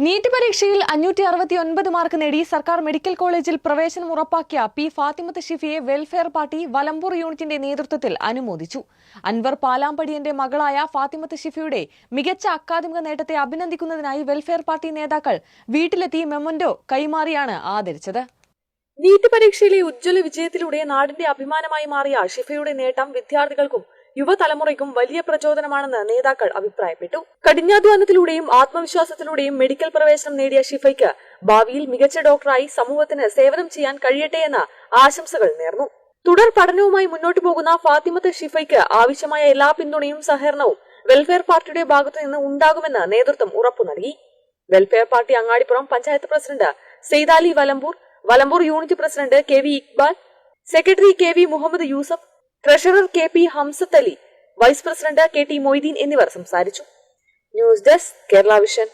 NEET പരീക്ഷയിൽ 569 mark നേടി സർക്കാർ മെഡിക്കൽ കോളേജിൽ പ്രവേശനം ഉറപ്പാക്കിയ പി ഫാത്തിമത്ത് ഷിഫിയെ വെൽഫെയർ പാർട്ടി വലമ്പൂർ യൂണിറ്റിന്റെ നേതൃത്വത്തിൽ അനുമോദിച്ചു. അൻവർ പാലാമ്പടിയന്റെ മകളായ ഫാത്തിമത്ത് ഷിഫിയുടെ മികച്ച അക്കാദമിക നേട്ടത്തെ അഭിനന്ദിക്കുന്നതിനായി വെൽഫെയർ പാർട്ടി നേതാക്കൾ വീട്ടിലെത്തി മെമ്മന്റോ കൈമാറിയാണ് ആദരിച്ചത്. നീറ്റ് പരീക്ഷയിലെ ഉജ്ജ്വല വിജയത്തിലൂടെ നാടിന്റെ അഭിമാനമായി മാറിയ ഷിഫയുടെ നേട്ടം വിദ്യാർത്ഥികൾക്കും യുവതലമുറയ്ക്കും വലിയ പ്രചോദനമാണെന്ന് നേതാക്കൾ അഭിപ്രായപ്പെട്ടു. കഠിനാധ്വാനത്തിലൂടെയും ആത്മവിശ്വാസത്തിലൂടെയും മെഡിക്കൽ പ്രവേശനം നേടിയ ഷിഫയ്ക്ക് ഭാവിയിൽ മികച്ച ഡോക്ടറായി സമൂഹത്തിന് സേവനം ചെയ്യാൻ കഴിയട്ടെ എന്ന ആശംസകൾ നേർന്നു. തുടർ പഠനവുമായി മുന്നോട്ടു പോകുന്ന ഫാത്തിമത്ത് ഷിഫയ്ക്ക് ആവശ്യമായ എല്ലാ പിന്തുണയും സഹകരണവും വെൽഫെയർ പാർട്ടിയുടെ ഭാഗത്തുനിന്ന് ഉണ്ടാകുമെന്ന് നേതൃത്വം ഉറപ്പു നൽകി. Welfare party Angadippuram panchayat president Saidali Valambur unit president K V Iqbal, secretary K V Muhammad Yusuf, treasurer K P Hamsath Ali, vice president K T Moideen എന്നിവർ സംസാരിച്ചു. News desk Kerala vision.